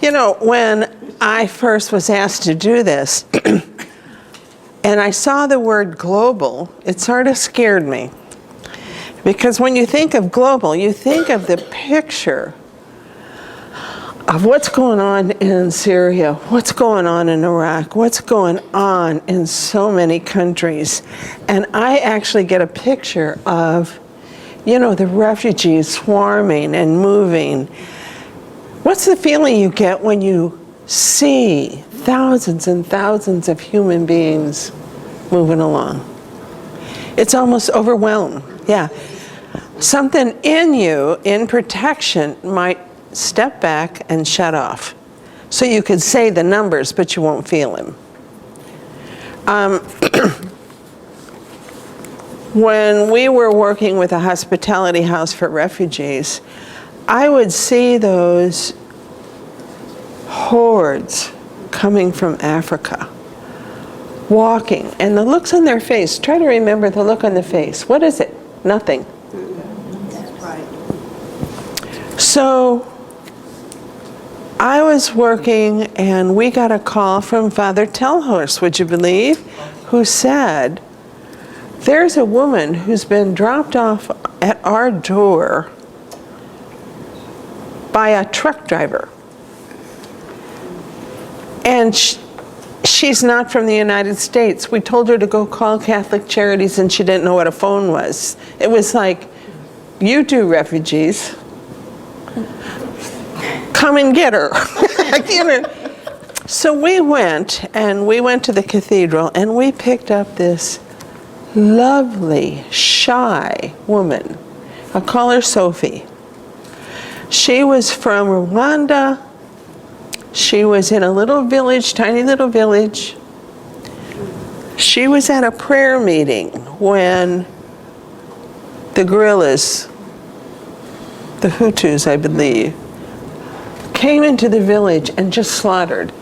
You know, when I first was asked to do this, and I saw the word global, it sort of scared me. Because when you think of global, you think of the picture of what's going on in Syria, what's going on in Iraq, what's going on in so many countries. And I actually get a picture of, you know, the refugees swarming and moving. What's the feeling you get when you see thousands and thousands of human beings moving along? It's almost overwhelmed, yeah. Something in you, in protection, might step back and shut off. So you could say the numbers, but you won't feel them. When we were working with a hospitality house for refugees, I would see those hordes coming from Africa, walking, and the looks on their face, try to remember the look on the face. What is it? Nothing. That's right. So I was working and we got a call from Father Telhorst, would you believe, who said, there's a woman who's been dropped off at our door by a truck driver. And she's not from the United States. We told her to go call Catholic Charities and she didn't know what a phone was. It was like, you do refugees. Come and get her. You know. So we went to the cathedral and we picked up this lovely, shy woman. I'll call her Sophie. She was from Rwanda. She was in a little village, tiny little village. She was at a prayer meeting when the guerrillas, the Hutus, I believe, came into the village and just slaughtered.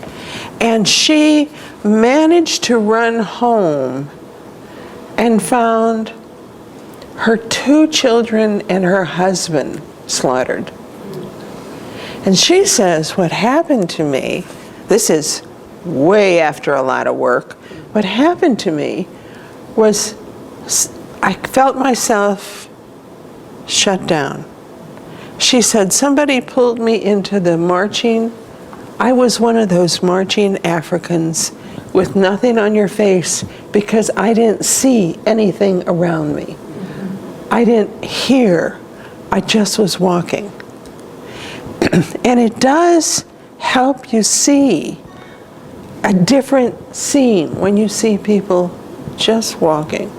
And she managed to run home and found her 2 children and her husband slaughtered. And she says, what happened to me, this is way after a lot of work, what happened to me was I felt myself shut down. She said, somebody pulled me into the marching. I was one of those marching Africans with nothing on your face because I didn't see anything around me. I didn't hear. I just was walking. And it does help you see a different scene when you see people just walking.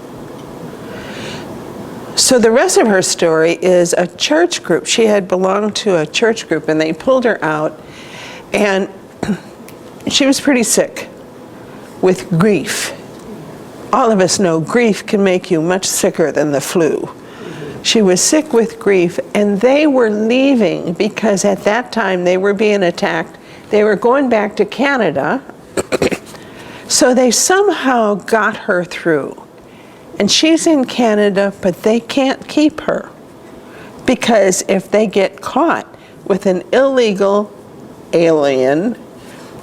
So the rest of her story is a church group. She had belonged to a church group and they pulled her out and she was pretty sick with grief. All of us know grief can make you much sicker than the flu. She was sick with grief and they were leaving because at that time they were being attacked. They were going back to Canada. So they somehow got her through. And she's in Canada, but they can't keep her. Because if they get caught with an illegal alien,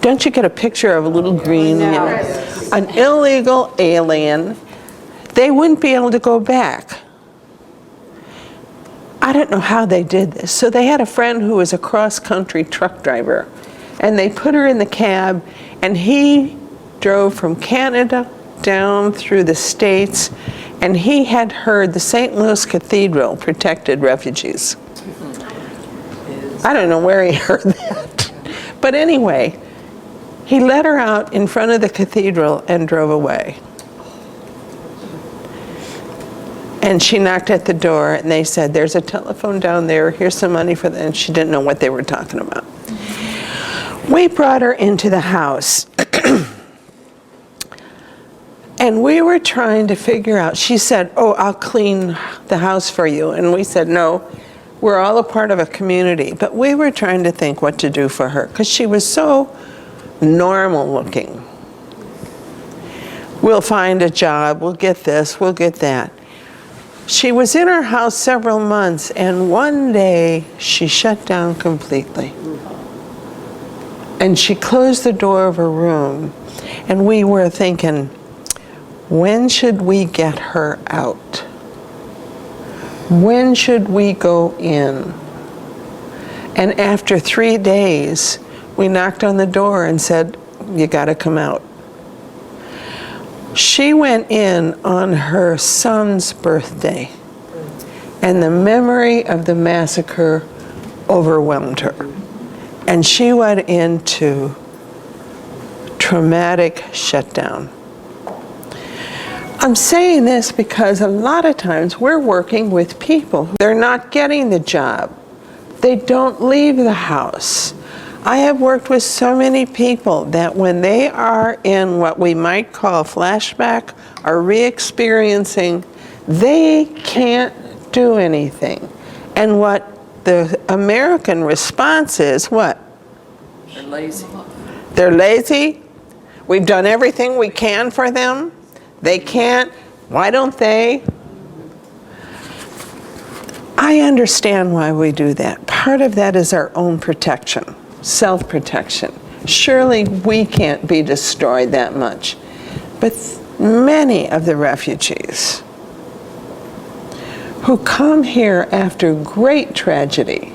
don't you get a picture of a little green? No. You know, an illegal alien, they wouldn't be able to go back. I don't know how they did this. So they had a friend who was a cross-country truck driver, and they put her in the cab, and he drove from Canada down through the States, and he had heard the St. Louis Cathedral protected refugees. I don't know where he heard that. But anyway, he let her out in front of the cathedral and drove away. And she knocked at the door and they said, there's a telephone down there, here's some money for them. And she didn't know what they were talking about. We brought her into the house. And we were trying to figure out, she said, oh, I'll clean the house for you. And we said, no, we're all a part of a community. But we were trying to think what to do for her because she was so normal looking. We'll find a job, we'll get this, we'll get that. She was in her house several months, and one day she shut down completely. And she closed the door of her room, and we were thinking, when should we get her out? When should we go in? And after 3 days, we knocked on the door and said, you gotta come out. She went in on her son's birthday, and the memory of the massacre overwhelmed her. And she went into traumatic shutdown. I'm saying this because a lot of times we're working with people. They're not getting the job. They don't leave the house. I have worked with so many people that when they are in what we might call flashback or re-experiencing, they can't do anything. And what the American response is, what? They're lazy. They're lazy. We've done everything we can for them. They can't. Why don't they? I understand why we do that. Part of that is our own protection, self-protection. Surely we can't be destroyed that much. But many of the refugees who come here after great tragedy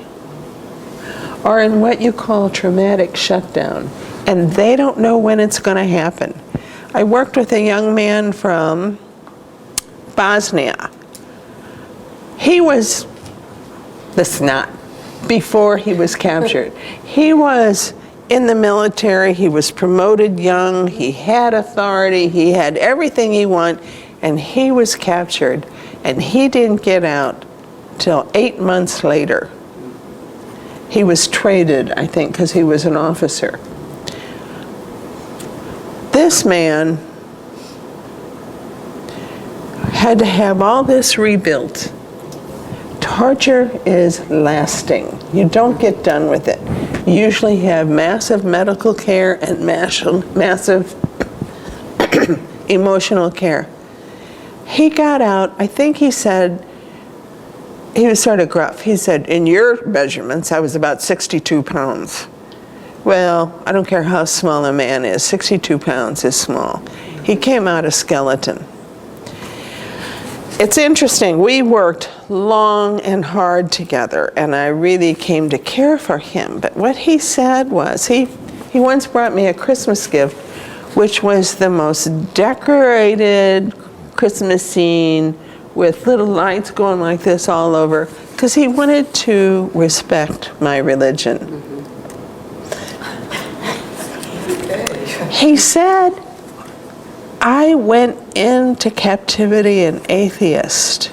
are in what you call traumatic shutdown, and they don't know when it's going to happen. I worked with a young man from Bosnia. He was the snot before he was captured. He was in the military, he was promoted young, he had authority, he had everything he wanted, and he was captured, and he didn't get out till 8 months later. He was traded, I think, because he was an officer. This man had to have all this rebuilt. Torture is lasting. You don't get done with it. You usually have massive medical care and massive emotional care. He got out, I think he said, he was sort of gruff. He said, in your measurements, I was about 62 pounds. Well, I don't care how small a man is, 62 pounds is small. He came out a skeleton. It's interesting, we worked long and hard together, and I really came to care for him. But what he said was, he once brought me a Christmas gift, which was the most decorated Christmas scene with little lights going like this all over, because he wanted to respect my religion. He said, I went into captivity an atheist,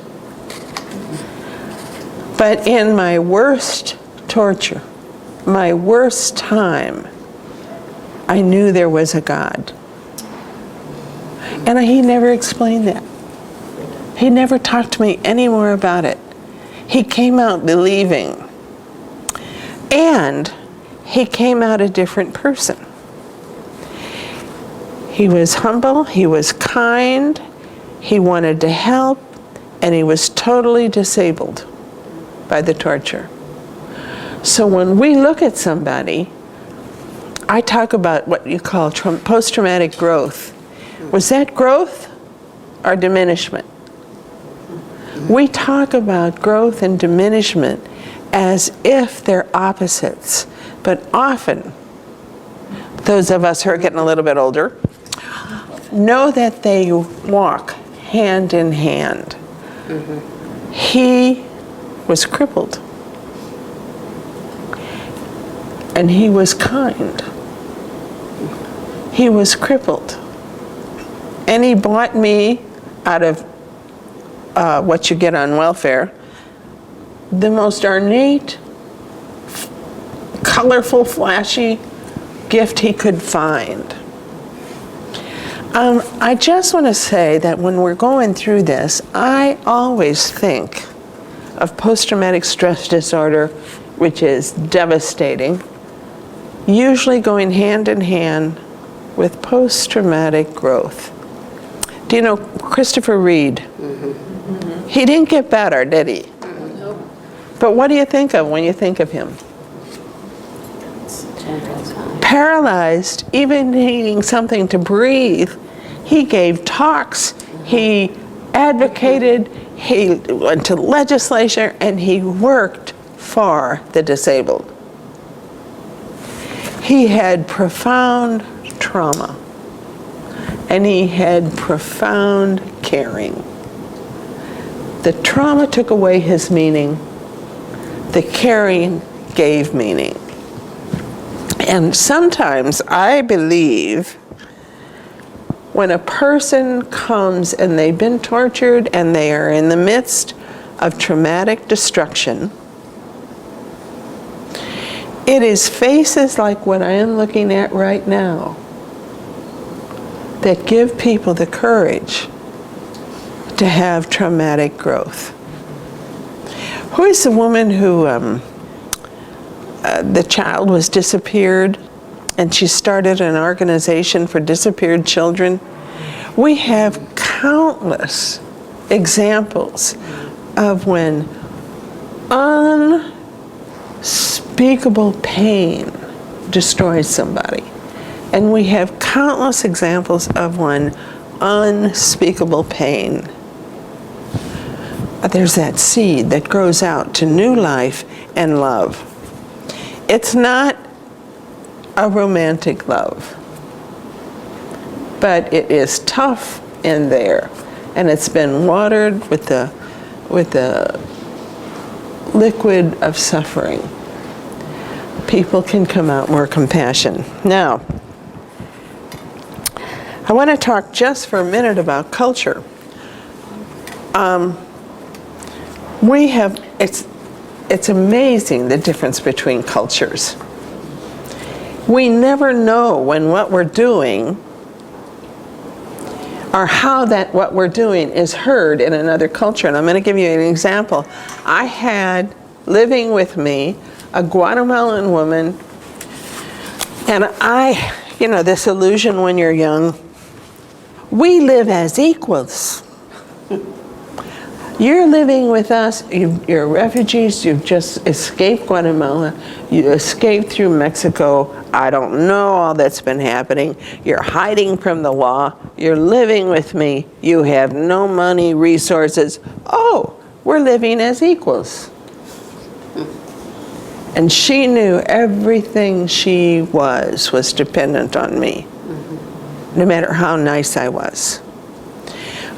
but in my worst torture, my worst time, I knew there was a God. And he never explained that. He never talked to me any more about it. He came out believing. And he came out a different person. He was humble, he was kind, he wanted to help, and he was totally disabled by the torture. So when we look at somebody, I talk about what you call post-traumatic growth. Was that growth or diminishment? We talk about growth and diminishment as if they're opposites, but often, those of us who are getting a little bit older, know that they walk hand in hand. Mm-hmm. He was crippled. And he was kind. He was crippled. And he bought me, out of what you get on welfare, the most ornate, colorful, flashy gift he could find. I just want to say that when we're going through this, I always think of post-traumatic stress disorder, which is devastating, usually going hand in hand with post-traumatic growth. Do you know Christopher Reed? Mm-hmm. Mm-hmm. He didn't get better, did he? But what do you think of when you think of him? Paralyzed, even needing something to breathe. He gave talks, he advocated, he went to legislature, and he worked for the disabled. He had profound trauma, and he had profound caring. The trauma took away his meaning. The caring gave meaning. And sometimes I believe when a person comes and they've been tortured and they are in the midst of traumatic destruction, it is faces like what I am looking at right now that give people the courage to have traumatic growth. Who is the woman who the child was disappeared and she started an organization for disappeared children? We have countless examples of when unspeakable pain destroys somebody. And we have countless examples of when unspeakable pain, there's that seed that grows out to new life and love. It's not a romantic love, but it is tough in there, and it's been watered with the liquid of suffering. People can come out more compassion. Now, I want to talk just for a minute about culture. It's amazing the difference between cultures. We never know when what we're doing or how that what we're doing is heard in another culture. And I'm going to give you an example. I had living with me a Guatemalan woman, and this illusion when you're young, we live as equals. You're living with us, you're refugees, you've just escaped Guatemala, you escaped through Mexico, I don't know all that's been happening, you're hiding from the law, you're living with me, you have no money, resources, oh, we're living as equals. And she knew everything she was dependent on me, no matter how nice I was.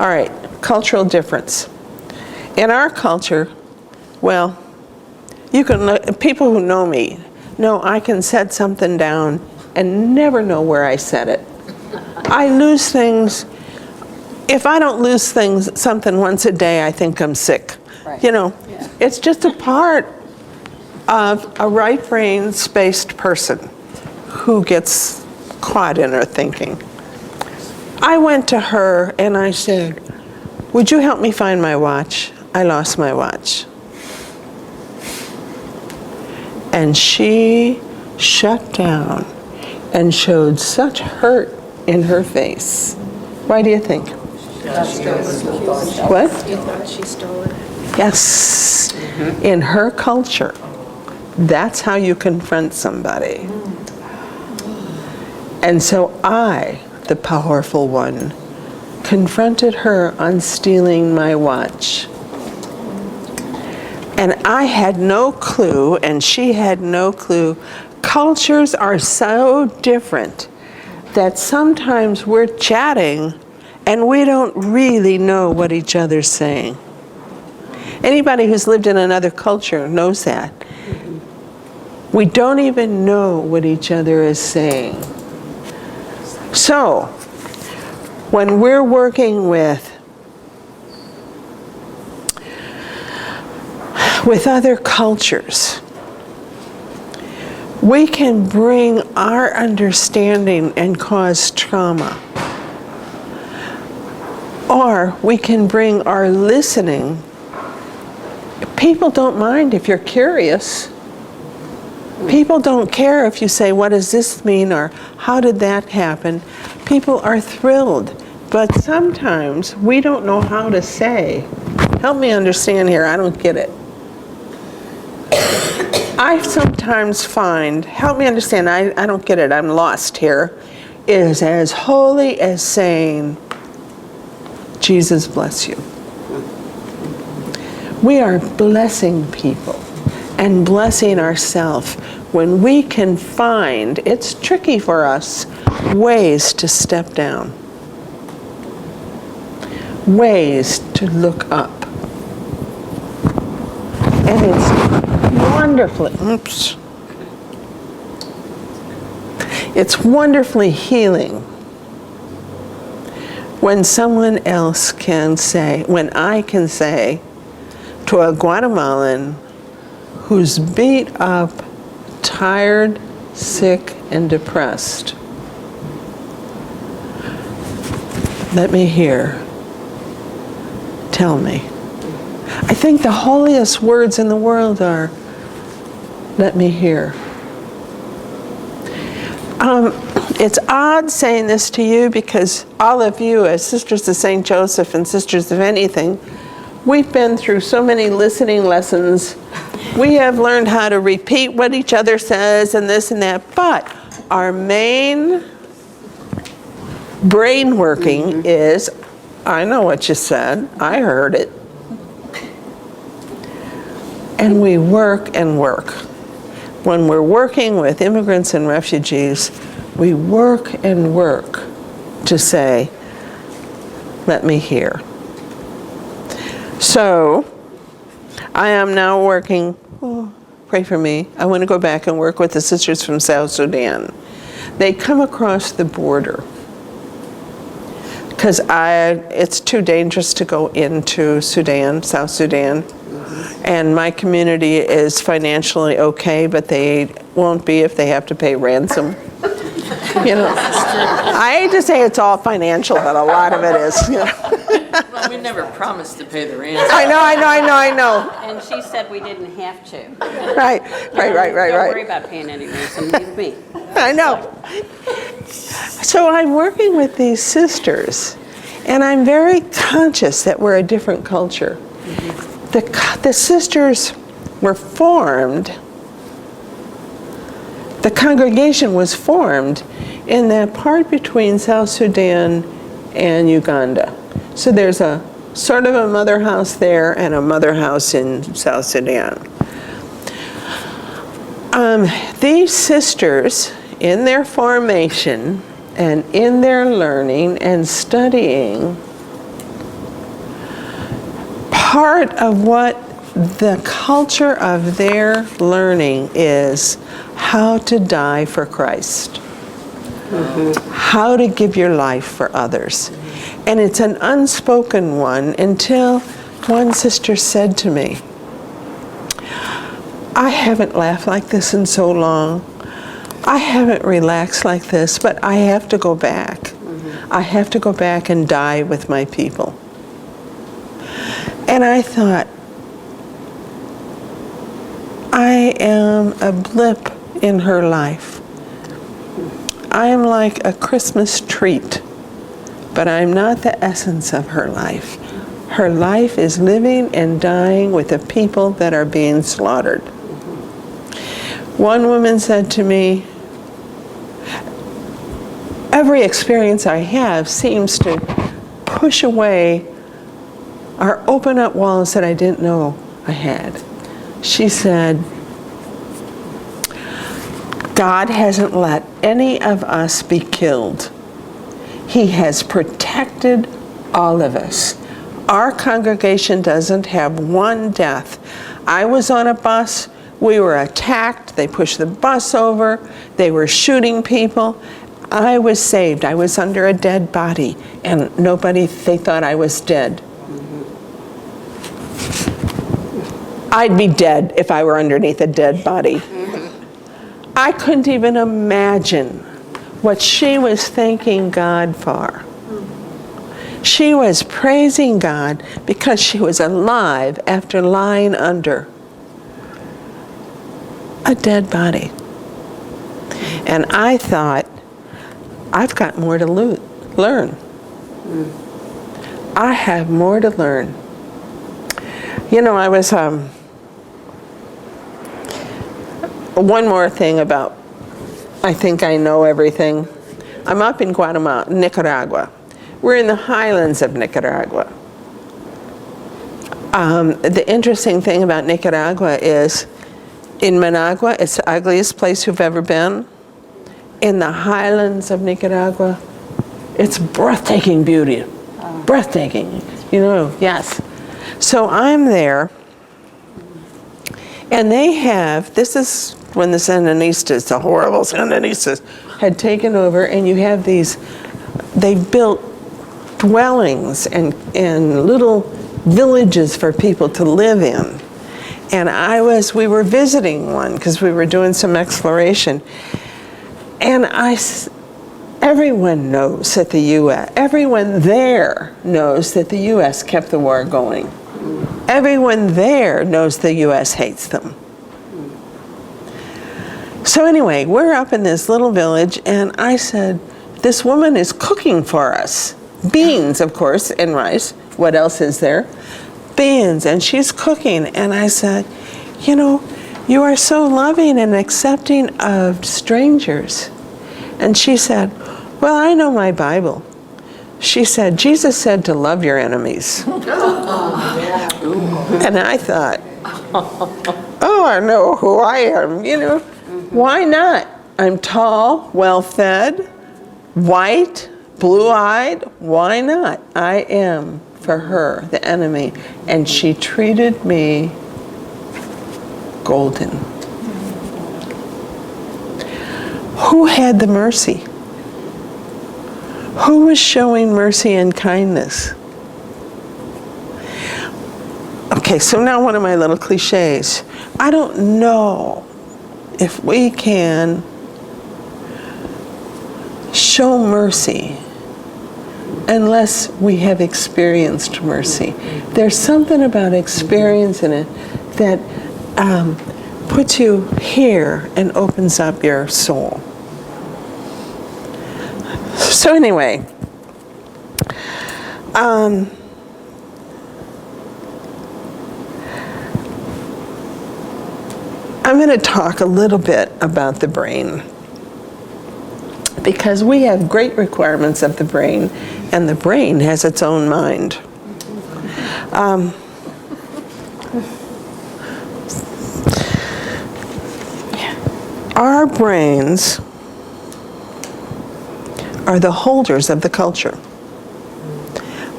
All right, cultural difference. In our culture, well, you can look, people who know me know I can set something down and never know where I set it. I lose things. If I don't lose something once a day, I think I'm sick. Right. It's just a part of a right brain spaced person who gets caught in her thinking. I went to her and I said, would you help me find my watch? I lost my watch. And she shut down and showed such hurt in her face. Why do you think? What? You thought she stole it? Yes. In her culture, that's how you confront somebody. And so I, the powerful one, confronted her on stealing my watch. And I had no clue, and she had no clue. Cultures are so different that sometimes we're chatting and we don't really know what each other's saying. Anybody who's lived in another culture knows that. We don't even know what each other is saying. So, when we're working with other cultures, we can bring our understanding and cause trauma. Or we can bring our listening. People don't mind if you're curious. People don't care if you say, what does this mean, or how did that happen? People are thrilled. But sometimes we don't know how to say, Help me understand here. I don't get it. I sometimes find, help me understand, I don't get it, I'm lost here, is as holy as saying, Jesus bless you. We are blessing people and blessing ourselves when we can find, it's tricky for us, ways to step down, ways to look up. And it's wonderfully, it's wonderfully healing when someone else can say, when I can say to a Guatemalan who's beat up, tired, sick, and depressed, let me hear, tell me. I think the holiest words in the world are, let me hear. It's odd saying this to you because all of you as Sisters of St. Joseph and Sisters of Anything, we've been through so many listening lessons. We have learned how to repeat what each other says and this and that, but our main brain working is, I know what you said, I heard it. And we work and work. When we're working with immigrants and refugees, we work and work to say, let me hear. So, I am now working, pray for me, I want to go back and work with the sisters from South Sudan. They come across the border because it's too dangerous to go into Sudan, South Sudan. And my community is financially okay, but they won't be if they have to pay ransom. You know, I hate to say it's all financial, but a lot of it is. You know. Well, we never promised to pay the ransom. I know. And she said we didn't have to. Right. Don't worry about paying any ransom, leave me. I know. So I'm working with these sisters, and I'm very conscious that we're a different culture. The sisters were formed, the congregation was formed in that part between South Sudan and Uganda. So there's a sort of a mother house there and a mother house in South Sudan. These sisters, in their formation and in their learning and studying, part of what the culture of their learning is how to die for Christ, how to give your life for others. And it's an unspoken one until one sister said to me, I haven't laughed like this in so long. I haven't relaxed like this, but I have to go back. I have to go back and die with my people. And I thought, I am a blip in her life. I am like a Christmas treat, but I'm not the essence of her life. Her life is living and dying with the people that are being slaughtered. One woman said to me, every experience I have seems to push away or open up walls that I didn't know I had. She said, God hasn't let any of us be killed. He has protected all of us. Our congregation doesn't have one death. I was on a bus, we were attacked, they pushed the bus over, they were shooting people. I was saved. I was under a dead body, and they thought I was dead. I'd be dead if I were underneath a dead body. I couldn't even imagine what she was thanking God for. She was praising God because she was alive after lying under a dead body. And I thought, I've got more to learn. I have more to learn. You know, I was, one more thing about, I think I know everything. I'm up in Guatemala, Nicaragua. We're in the highlands of Nicaragua. The interesting thing about Nicaragua is, in Managua, it's the ugliest place you've ever been. In the highlands of Nicaragua, it's breathtaking beauty. Breathtaking, you know, yes. So I'm there, and they have, this is when the Sandinistas, the horrible Sandinistas, had taken over, and you have these, they built dwellings and little villages for people to live in. And we were visiting one because we were doing some exploration. And everyone knows that everyone there knows that the U.S. kept the war going. Everyone there knows the U.S. hates them. So anyway, we're up in this little village, and I said, this woman is cooking for us. Beans, of course, and rice. What else is there? Beans, and she's cooking. And I said, you know, you are so loving and accepting of strangers. And she said, well, I know my Bible. She said, Jesus said to love your enemies. And I thought, oh, I know who I am, you know. Why not? I'm tall, well-fed, white, blue-eyed. Why not? I am, for her, the enemy. And she treated me golden. Who had the mercy? Who was showing mercy and kindness? Okay, so now one of my little cliches. I don't know if we can show mercy unless we have experienced mercy. There's something about experiencing it that puts you here and opens up your soul. So anyway, I'm going to talk a little bit about the brain, because we have great requirements of the brain, and the brain has its own mind. Our brains are the holders of the culture.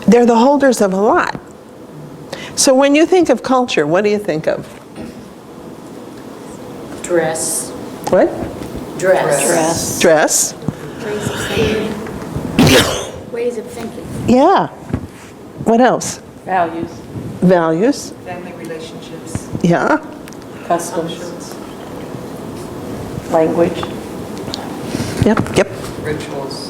They're the holders of a lot. So when you think of culture, what do you think of? Dress. What? Dress. Dress. Ways of thinking. Yeah. What else? Values. Values. Family relationships. Yeah. Customs. Language. Yep. Rituals.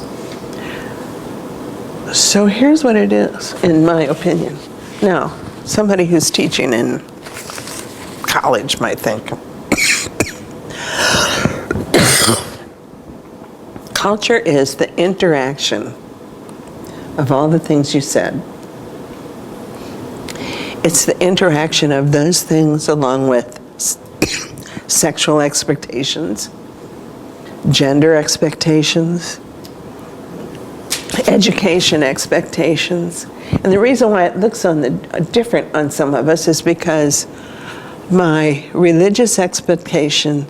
So here's what it is, in my opinion. Now, somebody who's teaching in college might think, culture is the interaction of all the things you said. It's the interaction of those things along with sexual expectations, gender expectations, education expectations. And the reason why it looks different on some of us is because my religious expectation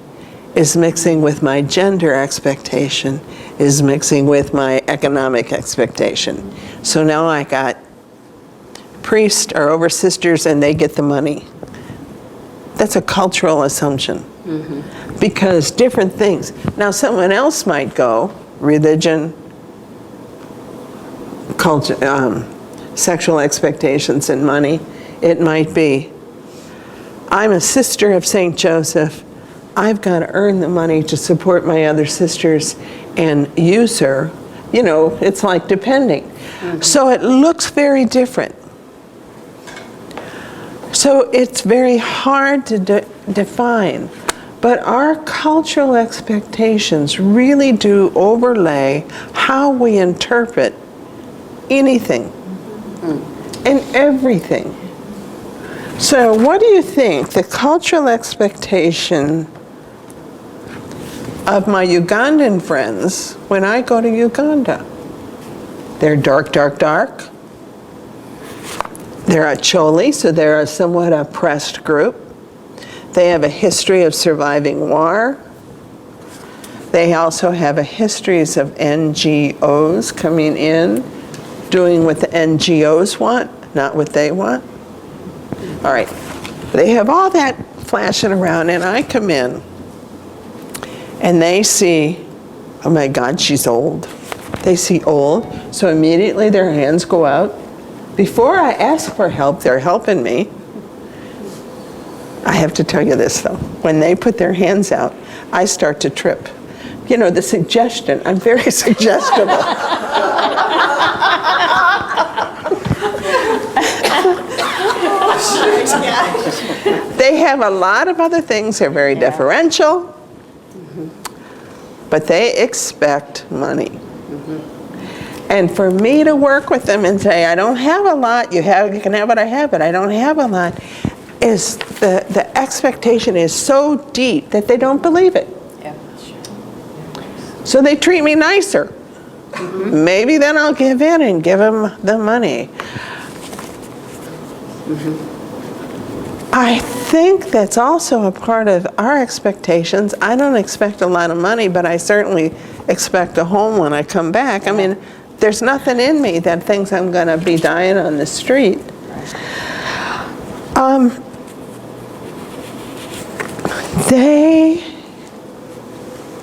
is mixing with my gender expectation, is mixing with my economic expectation. So now I got priests are over sisters and they get the money. That's a cultural assumption. Because different things. Now someone else might go, religion, culture, sexual expectations and money. It might be, I'm a sister of St. Joseph. I've got to earn the money to support my other sisters, and you, sir, you know, it's like depending. So it looks very different. So it's very hard to define. But our cultural expectations really do overlay how we interpret anything and everything. So what do you think the cultural expectation of my Ugandan friends when I go to Uganda? They're dark, dark, dark. They're a Choli, so they're a somewhat oppressed group. They have a history of surviving war. They also have a histories of NGOs coming in, doing what the NGOs want, not what they want. All right, they have all that flashing around, and I come in, and they see, oh my God, she's old. They see old, so immediately their hands go out. Before I ask for help, they're helping me. I have to tell you this though, when they put their hands out, I start to trip. You know, the suggestion, I'm very suggestible. They have a lot of other things, they're very deferential, but they expect money. And for me to work with them and say, I don't have a lot, you can have what I have, but I don't have a lot, is the expectation is so deep that they don't believe it. Yeah, sure. So they treat me nicer. Maybe then I'll give in and give them the money. I think that's also a part of our expectations. I don't expect a lot of money, but I certainly expect a home when I come back. I mean, there's nothing in me that thinks I'm going to be dying on the street.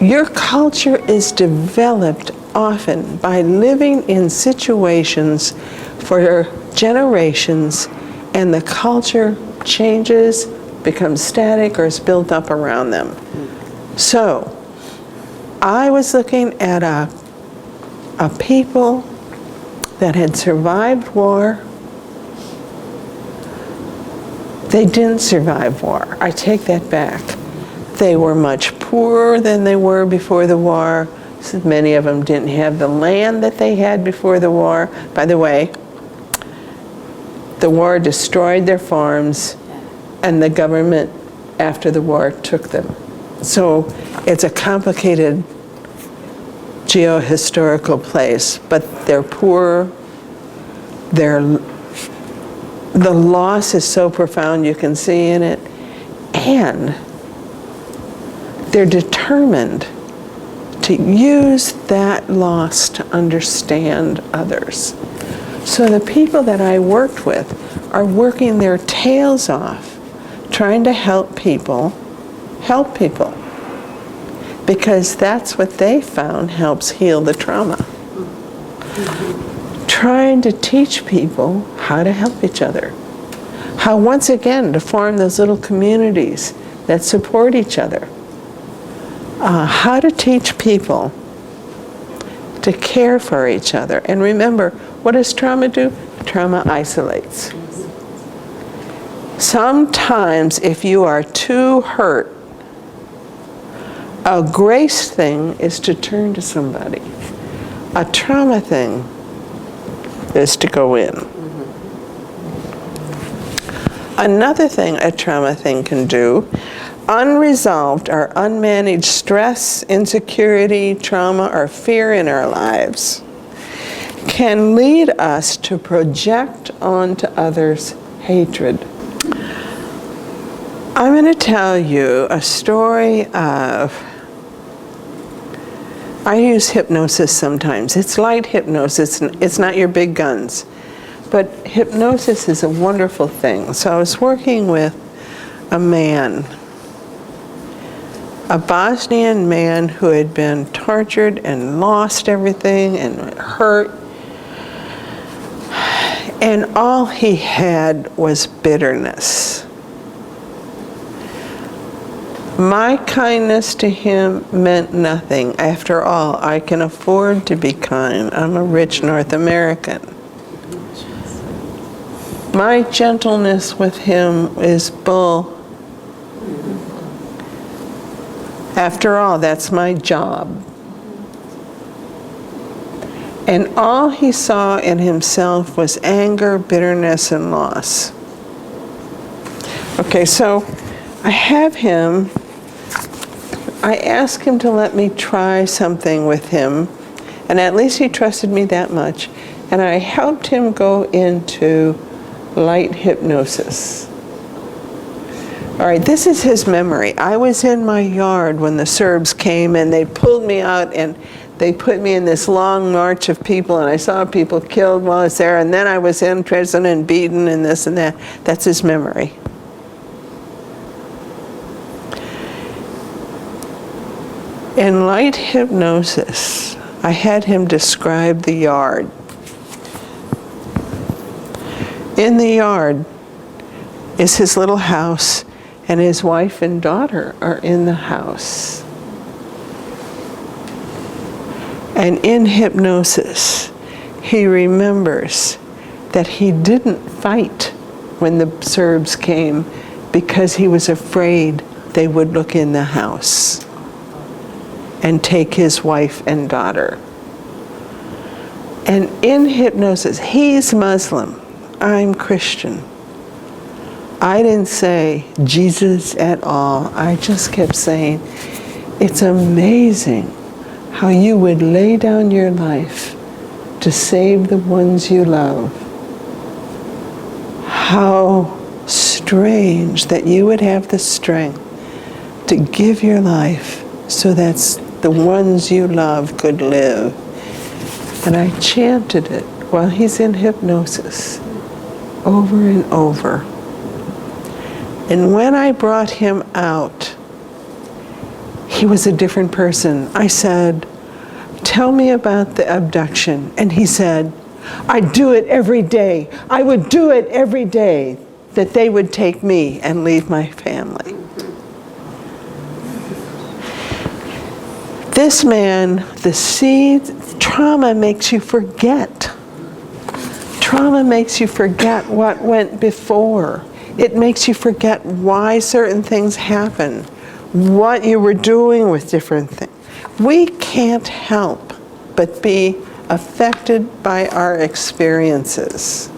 Your culture is developed often by living in situations for generations, and the culture changes, becomes static, or is built up around them. So, I was looking at a people that had survived war. They didn't survive war. I take that back. They were much poorer than they were before the war. So many of them didn't have the land that they had before the war. By the way, the war destroyed their farms, and the government after the war took them. So it's a complicated geohistorical place, but they're poor. The loss is so profound, you can see in it, and they're determined to use that loss to understand others. So the people that I worked with are working their tails off trying to help people, because that's what they found helps heal the trauma. Trying to teach people how to help each other, how once again to form those little communities that support each other, how to teach people to care for each other. And remember, what does trauma do? Trauma isolates. Sometimes if you are too hurt, a grace thing is to turn to somebody. A trauma thing is to go in. Another thing a trauma thing can do, unresolved or unmanaged stress, insecurity, trauma, or fear in our lives can lead us to project onto others hatred. I'm going to tell you a story of, I use hypnosis sometimes. It's light hypnosis, it's not your big guns. But hypnosis is a wonderful thing. So I was working with a man, a Bosnian man who had been tortured and lost everything and hurt. And all he had was bitterness. My kindness to him meant nothing. After all, I can afford to be kind. I'm a rich North American. My gentleness with him is bull. After all, that's my job. And all he saw in himself was anger, bitterness, and loss. Okay, so I have him. I asked him to let me try something with him, and at least he trusted me that much. And I helped him go into light hypnosis. All right, this is his memory. I was in my yard when the Serbs came and they pulled me out and they put me in this long march of people, and I saw people killed while I was there, and then I was in prison and beaten and this and that. That's his memory. In light hypnosis, I had him describe the yard. In the yard is his little house, and his wife and daughter are in the house. And in hypnosis, he remembers that he didn't fight when the Serbs came because he was afraid they would look in the house and take his wife and daughter. And in hypnosis, he's Muslim, I'm Christian. I didn't say Jesus at all. I just kept saying, it's amazing how you would lay down your life to save the ones you love. How strange that you would have the strength to give your life so that the ones you love could live. And I chanted it while he's in hypnosis, over and over. And when I brought him out, he was a different person. I said, tell me about the abduction. And he said, I do it every day. I would do it every day that they would take me and leave my family. This man, the seed, trauma makes you forget. Trauma makes you forget what went before. It makes you forget why certain things happen, what you were doing with different things. We can't help but be affected by our experiences.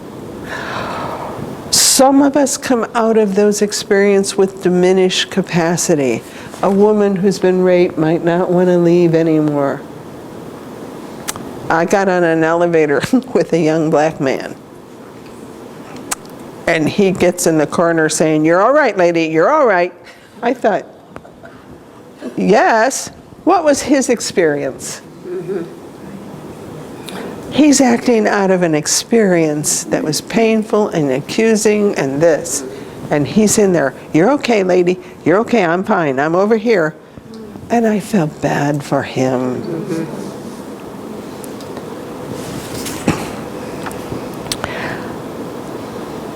Some of us come out of those experiences with diminished capacity. A woman who's been raped might not want to leave anymore. I got on an elevator with a young black man. And he gets in the corner saying, you're all right, lady, you're all right. I thought, yes. What was his experience? He's acting out of an experience that was painful and accusing and this. And he's in there, you're okay, lady, you're okay, I'm fine, I'm over here. And I felt bad for him.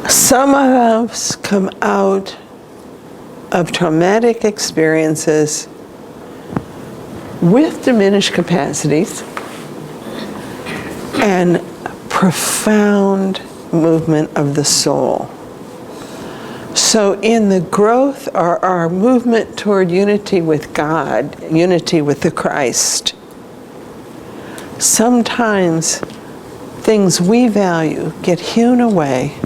Some of us come out of traumatic experiences with diminished capacities and profound movement of the soul. So in the growth or our movement toward unity with God, unity with the Christ, sometimes things we value get hewn away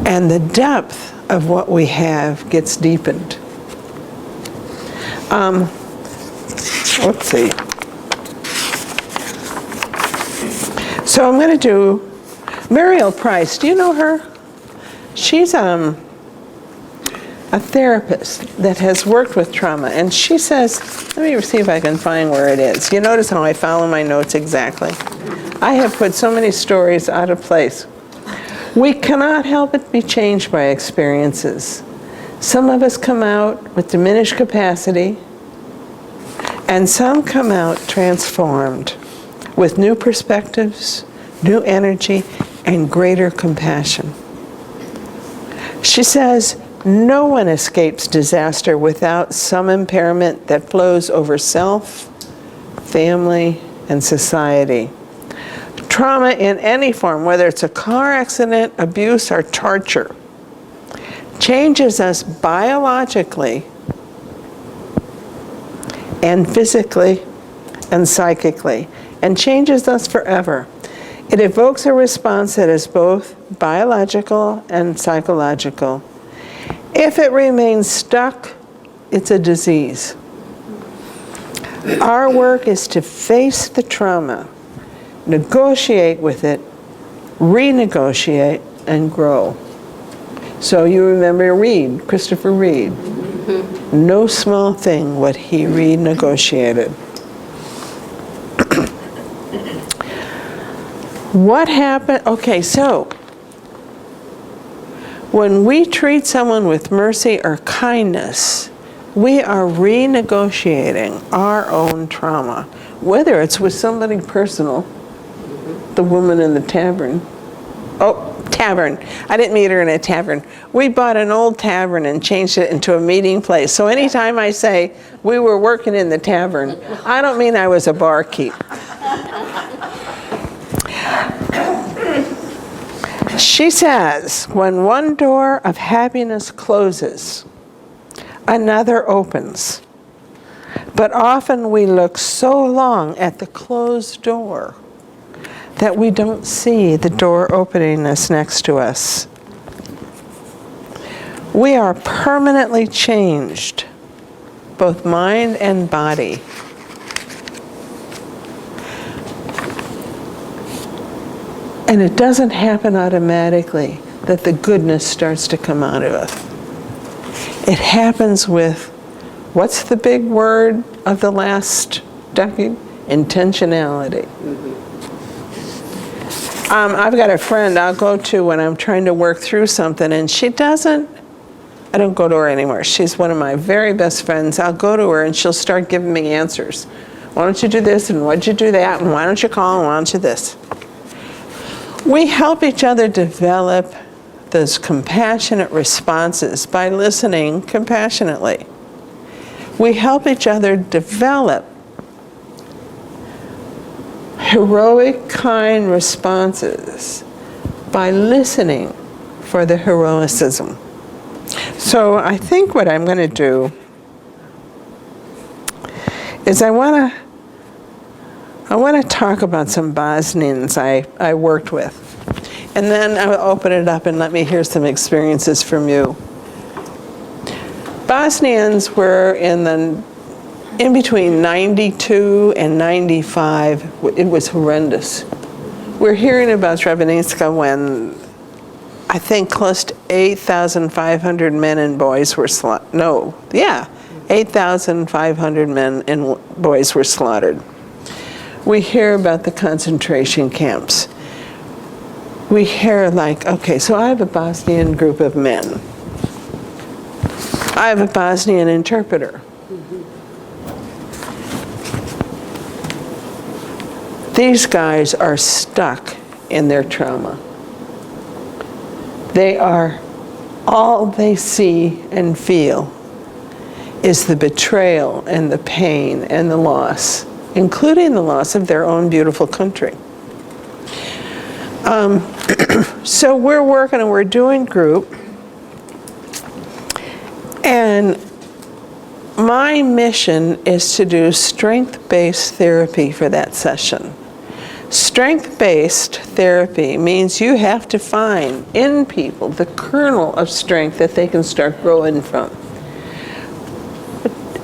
and the depth of what we have gets deepened. Let's see. So I'm going to do Muriel Price. Do you know her? She's a therapist that has worked with trauma, and she says, let me see if I can find where it is. You notice how I follow my notes exactly? I have put so many stories out of place. We cannot help but be changed by experiences. Some of us come out with diminished capacity, and some come out transformed with new perspectives, new energy, and greater compassion. She says, no one escapes disaster without some impairment that flows over self, family, and society. Trauma in any form, whether it's a car accident, abuse, or torture, changes us biologically and physically and psychically, and changes us forever. It evokes a response that is both biological and psychological. If it remains stuck, it's a disease. Our work is to face the trauma, negotiate with it, renegotiate, and grow. So you remember Reed, Christopher Reed. No small thing what he renegotiated. What happened? Okay, so when we treat someone with mercy or kindness, we are renegotiating our own trauma, whether it's with somebody personal, the woman in the tavern. Oh, tavern. I didn't meet her in a tavern. We bought an old tavern and changed it into a meeting place. So anytime I say we were working in the tavern, I don't mean I was a barkeep. She says, when one door of happiness closes, another opens. But often we look so long at the closed door that we don't see the door opening that's next to us. We are permanently changed, both mind and body. And it doesn't happen automatically that the goodness starts to come out of us. It happens with, what's the big word of the last decade? Intentionality. I've got a friend I'll go to when I'm trying to work through something, and I don't go to her anymore. She's one of my very best friends. I'll go to her and she'll start giving me answers. Why don't you do this, and why don't you do that, and why don't you call, and why don't you this? We help each other develop those compassionate responses by listening compassionately. We help each other develop heroic, kind responses by listening for the heroicism. So I think what I'm going to do is I want to talk about some Bosnians I worked with. And then I'll open it up and let me hear some experiences from you. Bosnians were in between 92 and 95. It was horrendous. We're hearing about Srebrenica when I think close to 8,500 men and boys were 8,500 men and boys were slaughtered. We hear about the concentration camps. We hear okay, so I have a Bosnian group of men. I have a Bosnian interpreter. These guys are stuck in their trauma. All they see and feel is the betrayal and the pain and the loss, including the loss of their own beautiful country. So we're working and we're doing group, and my mission is to do strength-based therapy for that session. Strength-based therapy means you have to find in people the kernel of strength that they can start growing from.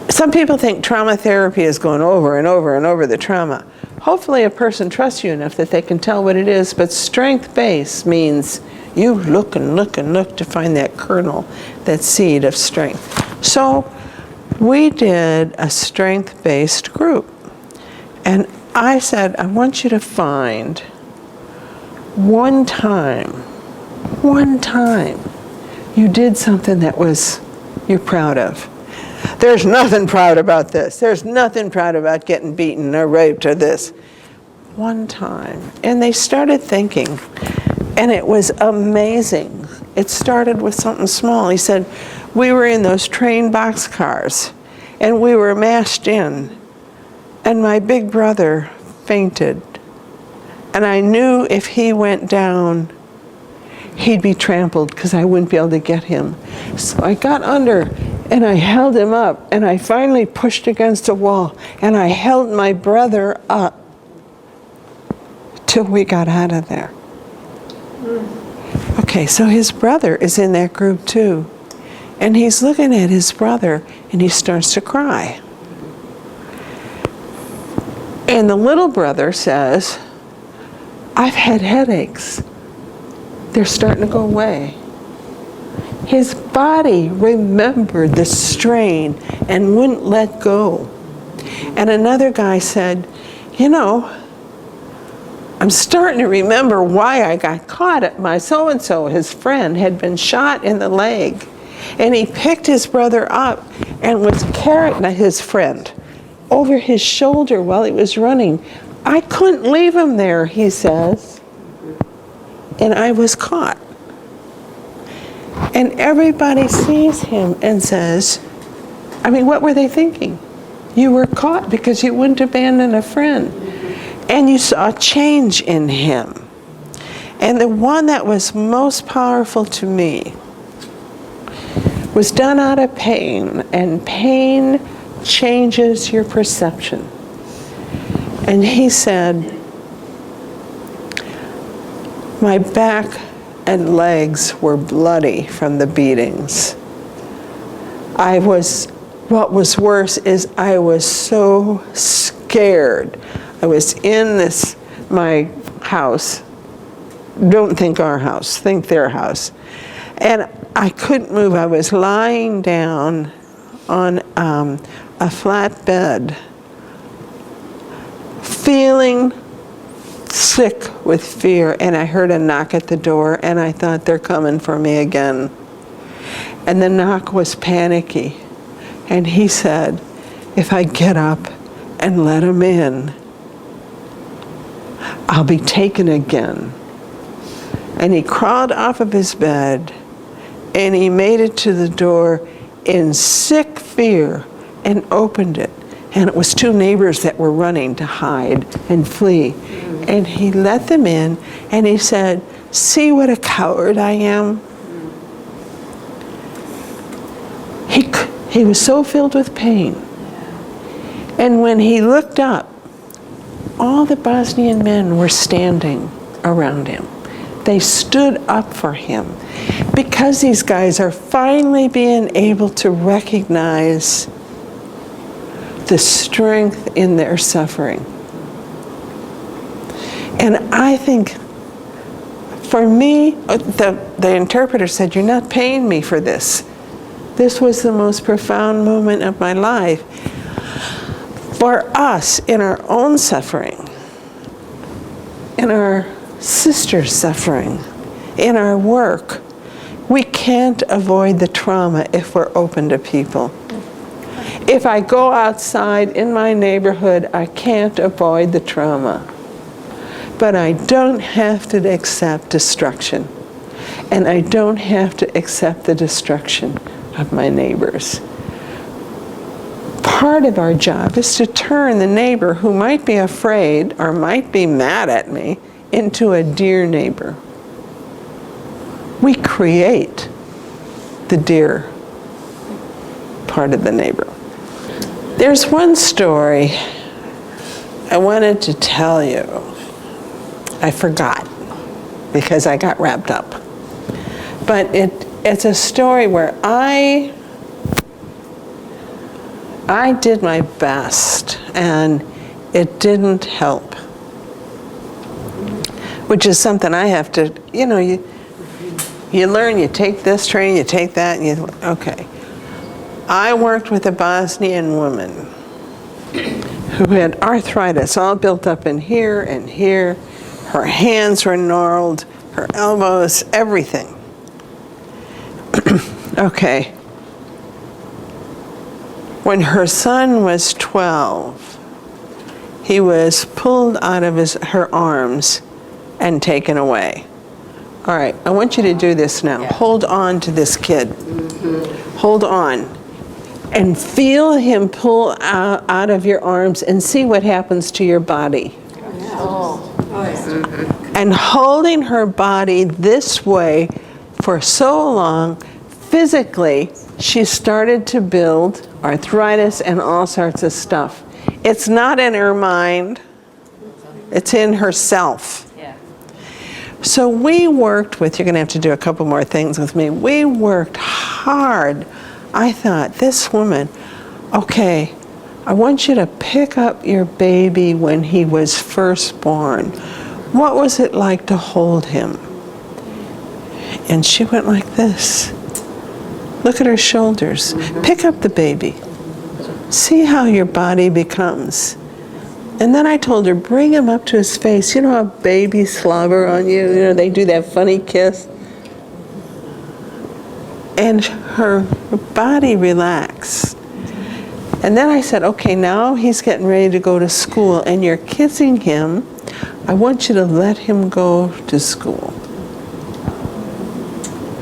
Some people think trauma therapy is going over and over and over the trauma. Hopefully a person trusts you enough that they can tell what it is, but strength-based means you look and look and look to find that kernel, that seed of strength. So we did a strength-based group. And I said, I want you to find one time you did something that you're proud of. There's nothing proud about this. There's nothing proud about getting beaten or raped or this. One time. And they started thinking, and it was amazing. It started with something small. He said, we were in those train boxcars, and we were mashed in, and my big brother fainted. And I knew if he went down, he'd be trampled because I wouldn't be able to get him. So I got under and I held him up, and I finally pushed against a wall, and I held my brother up till we got out of there. Okay, so his brother is in that group too. And he's looking at his brother, and he starts to cry. And the little brother says, I've had headaches. They're starting to go away. His body remembered the strain and wouldn't let go. And another guy said, you know, I'm starting to remember why I got caught. At my so-and-so, his friend, had been shot in the leg. And he picked his brother up and was carrying his friend over his shoulder while he was running. I couldn't leave him there, he says. And I was caught. And everybody sees him and says, I mean, what were they thinking? You were caught because you wouldn't abandon a friend. And you saw change in him. And the one that was most powerful to me was done out of pain, and pain changes your perception. And he said, my back and legs were bloody from the beatings. What was worse is I was so scared. I was in my house. Don't think our house, think their house. And I couldn't move. I was lying down on a flat bed, feeling sick with fear, and I heard a knock at the door, and I thought, they're coming for me again. And the knock was panicky. And he said, if I get up and let him in, I'll be taken again. And he crawled off of his bed, and he made it to the door in sick fear and opened it. And it was two neighbors that were running to hide and flee. And he let them in, and he said, see what a coward I am? He was so filled with pain. And when he looked up, all the Bosnian men were standing around him. They stood up for him because these guys are finally being able to recognize the strength in their suffering. And I think, for me, the interpreter said, you're not paying me for this. This was the most profound moment of my life. For us, in our own suffering, in our sister's suffering, in our work, we can't avoid the trauma if we're open to people. If I go outside in my neighborhood, I can't avoid the trauma. But I don't have to accept destruction. And I don't have to accept the destruction of my neighbors. Part of our job is to turn the neighbor who might be afraid or might be mad at me into a dear neighbor. We create the dear part of the neighbor. There's one story I wanted to tell you. I forgot because I got wrapped up. But it's a story where I did my best and it didn't help. Which is something I have to, you learn, you take this training, you take that, and okay. I worked with a Bosnian woman who had arthritis all built up in here and here. Her hands were gnarled, her elbows, everything. Okay. When her son was 12, he was pulled out of her arms and taken away. All right, I want you to do this now. Yeah. Hold on to this kid. Mm-hmm. Hold on. And feel him pull out of your arms and see what happens to your body. Oh. Mm-hmm. And holding her body this way for so long, physically, she started to build arthritis and all sorts of stuff. It's not in her mind, it's in herself. Yeah. So we worked with, you're going to have to do a couple more things with me. We worked hard. I thought, this woman, okay, I want you to pick up your baby when he was first born. What was it like to hold him? And she went like this. Look at her shoulders. Pick up the baby. See how your body becomes. And then I told her, bring him up to his face. You know how babies slobber on you? You know, they do that funny kiss. And her body relaxed. And then I said, okay, now he's getting ready to go to school and you're kissing him. I want you to let him go to school.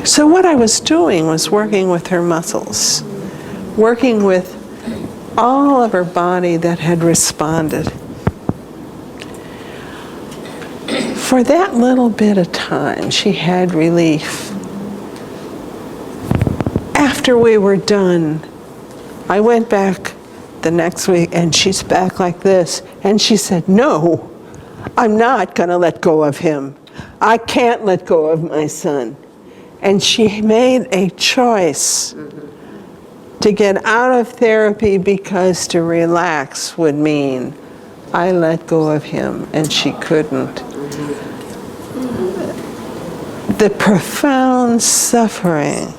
So what I was doing was working with her muscles, working with all of her body that had responded. For that little bit of time, she had relief. After we were done, I went back the next week and she's back like this. And she said, no, I'm not going to let go of him. I can't let go of my son. And she made a choice to get out of therapy because to relax would mean I let go of him, and she couldn't. The profound suffering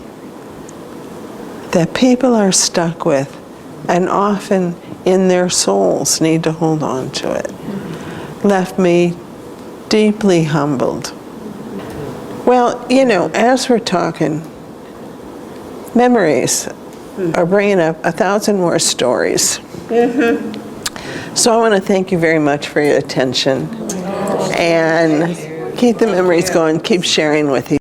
that people are stuck with and often in their souls need to hold on to it left me deeply humbled. Well, you know, as we're talking, memories are bringing up 1,000 more stories. So I want to thank you very much for your attention and keep the memories going, keep sharing with you.